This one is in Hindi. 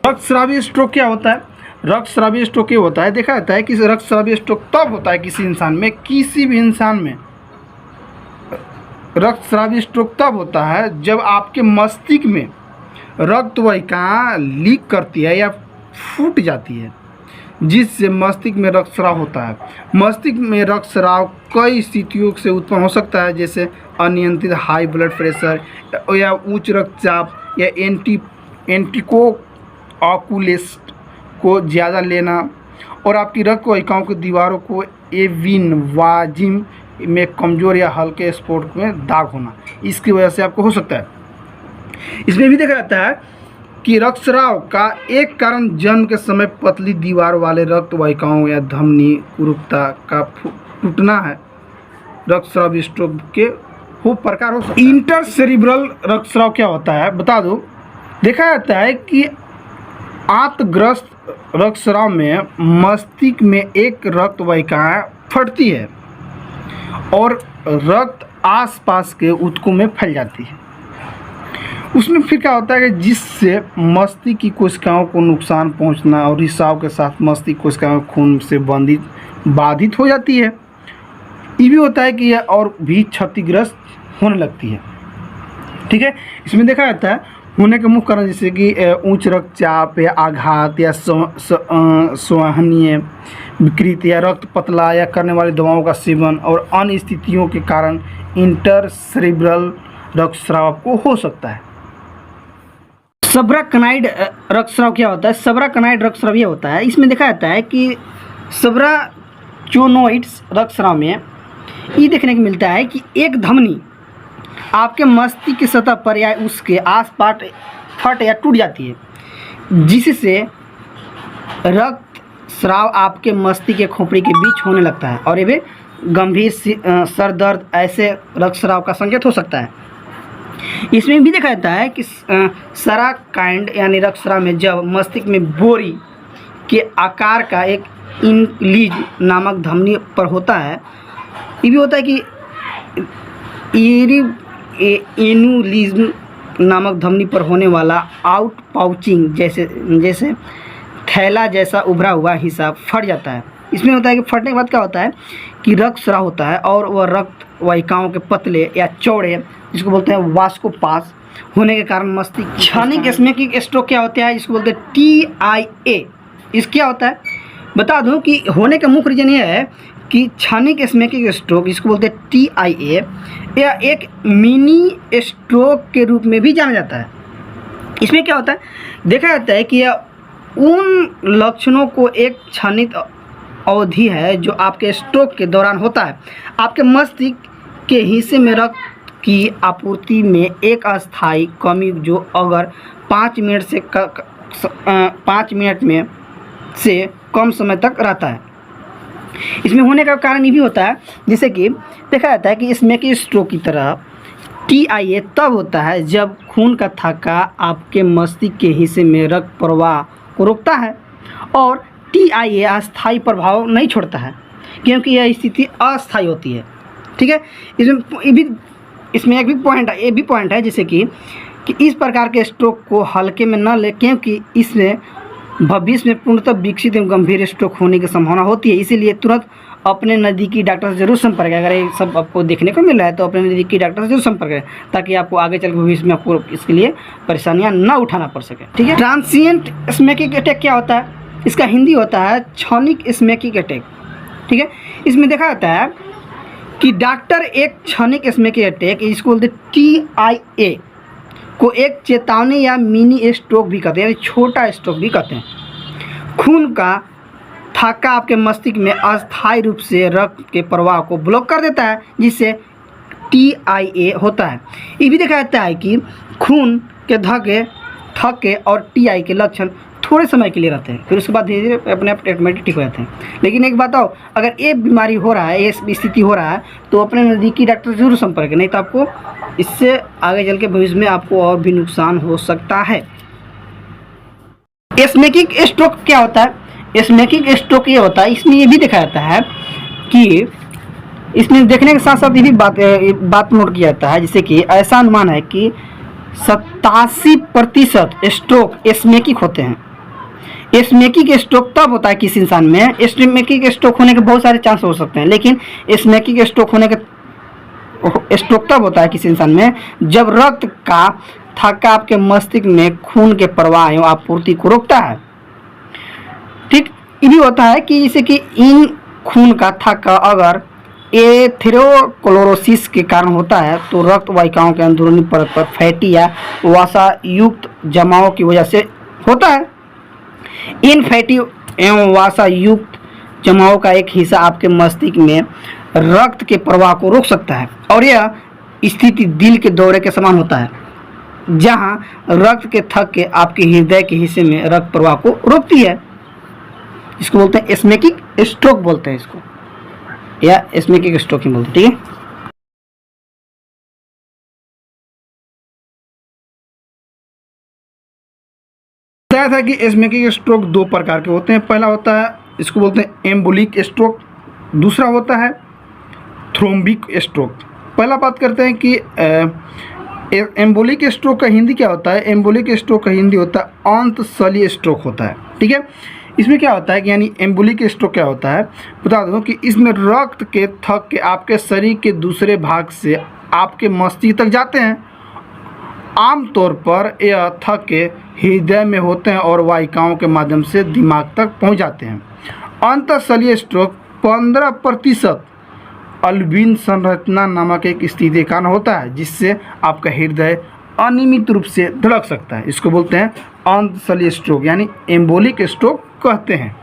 रक्तस्रावी स्ट्रोक क्या होता है? रक्तस्रावी स्ट्रोक ये होता है, देखा जाता है कि रक्तस्रावी स्ट्रोक तब होता है किसी भी इंसान में रक्तस्रावी स्ट्रोक तब होता है जब आपके मस्तिष्क में रक्त वाहिका लीक करती है या फूट जाती है, जिससे मस्तिष्क में रक्तस्राव होता है। मस्तिष्क में रक्तस्राव कई स्थितियों से उत्पन्न हो सकता है, जैसे अनियंत्रित हाई ब्लड प्रेशर या उच्च रक्तचाप या एंटीकोआगुलेंट को ज़्यादा लेना, और आपकी रक्त वाहिकाओं की दीवारों को एविनवाजिम में कमज़ोर या हल्के स्पॉट में दाग होना, इसकी वजह से आपको हो सकता है। इसमें भी देखा जाता है कि रक्तस्राव का एक कारण जन्म के समय पतली दीवार वाले रक्त वाहिकाओं या धमनी कुरूपता का टूटना है। रक्तस्राव स्ट्रोक के हो प्रकार हो सकता है। इंटरसेरिब्रल रक्तस्राव क्या होता है बता दो। देखा जाता है कि आंतग्रस्त रक्तस्राव में मस्तिष्क में एक रक्त वाहिका फटती है और रक्त आसपास के ऊतकों में फैल जाती है। उसमें फिर क्या होता है कि जिससे मस्तिष्क की कोशिकाओं को नुकसान पहुंचना और रिसाव के साथ मस्तिष्क कोशिकाओं खून से बाधित हो जाती है। ये भी होता है कि यह और भी क्षतिग्रस्त होने लगती है। ठीक है, इसमें देखा जाता है होने के मुख्य कारण जैसे कि उच्च रक्तचाप या आघात या संवहनीय विकृति या रक्त पतला या करने वाली दवाओं का सेवन और अन्य स्थितियों के कारण इंटरसेरिब्रल रक्तस्राव को हो सकता है। सब्राकनाइड रक्तस्राव क्या होता है? सब्राकनाइड रक्तस्राव ये होता है, इसमें देखा जाता है कि सब्राचोनोइड्स रक्तस्राव में ये देखने को मिलता है कि एक धमनी आपके मस्तिष्क की सतह पर या उसके आसपास फट या टूट जाती है, जिससे रक्तस्राव आपके मस्तिष्क के खोपड़ी के बीच होने लगता है और ये भी गंभीर सर दर्द ऐसे रक्तस्राव का संकेत हो सकता है। इसमें भी देखा जाता है कि सराकाइंड यानी रक्तस्राव में जब मस्तिष्क में बोरी के आकार का एक इनलीज नामक धमनी पर होता है, ये भी होता है कि एनुलिज्म नामक धमनी पर होने वाला आउट पाउचिंग जैसे थैला जैसा उभरा हुआ हिस्सा फट जाता है। इसमें होता है कि फटने के बाद क्या होता है कि रक्तस्राव होता है और वह रक्त वाहिकाओं के पतले या चौड़े जिसको बोलते हैं वास्कोपास होने के कारण मस्तिष्क क्षणिक इस्केमिक स्ट्रोक क्या होता है, जिसको बोलते हैं TIA। इस क्या होता है बता दूं कि होने का मुख्य रीजन ये है कि क्षणिक इस्केमिक स्ट्रोक जिसको बोलते हैं TIA या एक मिनी स्ट्रोक के रूप में भी जाना जाता है। इसमें क्या होता है देखा जाता है कि यह उन लक्षणों को एक क्षणिक अवधि है जो आपके स्ट्रोक के दौरान होता है। आपके मस्तिष्क के हिस्से में रक्त की आपूर्ति में एक अस्थायी कमी जो अगर 5 मिनट में से कम समय तक रहता है। इसमें होने का कारण ये भी होता है जैसे कि देखा जाता है कि इसमें कि स्ट्रोक की तरह TIA तब होता है जब खून का थक्का आपके मस्तिष्क के हिस्से में रक्त प्रवाह को रोकता है, और TIA अस्थायी प्रभाव नहीं छोड़ता है क्योंकि यह स्थिति अस्थायी होती है। ठीक है, इसमें एक भी पॉइंट है जैसे कि इस प्रकार के स्ट्रोक को हल्के में न ले क्योंकि इसमें भविष्य में पूर्णतः विकसित एवं गंभीर स्ट्रोक होने की संभावना होती है। इसीलिए तुरंत अपने नज़दीकी डॉक्टर से जरूर संपर्क करें। अगर ये सब आपको देखने को मिल रहा है तो अपने नज़दीकी डॉक्टर से जरूर संपर्क करें ताकि आपको आगे चल के भविष्य में आपको इसके लिए परेशानियां ना उठाना पड़ सके। ठीक है, ट्रांसिएंट इस्केमिक अटैक क्या होता है? इसका हिंदी होता है क्षणिक इस्केमिक अटैक। ठीक है, इसमें देखा जाता है कि डॉक्टर एक क्षणिक इस्केमिक अटैक जिसको बोलते TIA को एक चेतावनी या मिनी स्ट्रोक भी कहते हैं, यानी छोटा स्ट्रोक भी कहते हैं। खून का थक्का आपके मस्तिष्क में अस्थायी रूप से रक्त के प्रवाह को ब्लॉक कर देता है, जिससे TIA होता है। ये भी देखा जाता है कि खून के थक्के और TIA के लक्षण थोड़े समय के लिए रहते हैं, फिर उसके बाद धीरे धीरे अपने आप ऑटोमेटिक ठीक हो जाते हैं। लेकिन एक बात आओ, अगर ये बीमारी हो रहा है, ये स्थिति हो रहा है तो अपने नज़दीकी डॉक्टर से जरूर संपर्क करें, नहीं तो आपको इससे आगे चल के भविष्य में आपको और भी नुकसान हो सकता है। इस्केमिक स्ट्रोक क्या होता है? इस्केमिक स्ट्रोक ये होता है, इसमें ये भी देखा जाता है कि इसमें देखने के साथ साथ ये भी बात नोट किया जाता है जैसे कि ऐसा अनुमान है कि 87% स्ट्रोक इस्केमिक होते हैं। इस्मेकिक स्ट्रोक तब होता है किसी इंसान में, इस्मेकिक स्ट्रोक होने के बहुत सारे चांस हो सकते हैं, लेकिन इस्मेकिक स्ट्रोक होने के स्ट्रोक तब होता है किसी इंसान में जब रक्त का थक्का आपके मस्तिष्क में खून के प्रवाह एवं आपूर्ति को रोकता है। ठीक, ये भी होता है कि जैसे कि इन खून का थक्का अगर एथेरोस्क्लेरोसिस के कारण होता है तो रक्त वाहिकाओं के अंदरूनी परत पर फैटी या वसा युक्त जमाव की वजह से होता है। इन फैटी एवं वसा युक्त जमाव का एक हिस्सा आपके मस्तिष्क में रक्त के प्रवाह को रोक सकता है और यह स्थिति दिल के दौरे के समान होता है, जहां रक्त के थक्के आपके हृदय के हिस्से में रक्त प्रवाह को रोकती है। इसको बोलते हैं इस्मेकिक स्ट्रोक बोलते हैं इसको, या इस्मेकिक स्ट्रोक ही बोलते हैं। ठीक है, बताया था कि इस्मेकिक स्ट्रोक दो प्रकार के होते हैं। पहला होता है, इसको बोलते हैं एम्बोलिक स्ट्रोक, दूसरा होता है थ्रोम्बिक स्ट्रोक। पहला बात करते हैं कि एम्बोलिक स्ट्रोक का हिंदी क्या होता है। एम्बोलिक स्ट्रोक का हिंदी होता है अंतःस्थलीय स्ट्रोक होता है। ठीक है, इसमें क्या होता है कि यानी एम्बोलिक स्ट्रोक क्या होता है बता दूं कि इसमें रक्त के थक्के आपके शरीर के दूसरे भाग से आपके मस्तिष्क तक जाते हैं। आमतौर पर यह थक्के हृदय में होते हैं और वाहिकाओं के माध्यम से दिमाग तक पहुंच जाते हैं। अंतःस्थलीय स्ट्रोक 15% अल्बिन संरचना नामक एक स्थिति के कारण होता है, जिससे आपका हृदय अनियमित रूप से धड़क सकता है। इसको बोलते हैं अंतःस्थलीय स्ट्रोक यानी एम्बोलिक स्ट्रोक कहते हैं।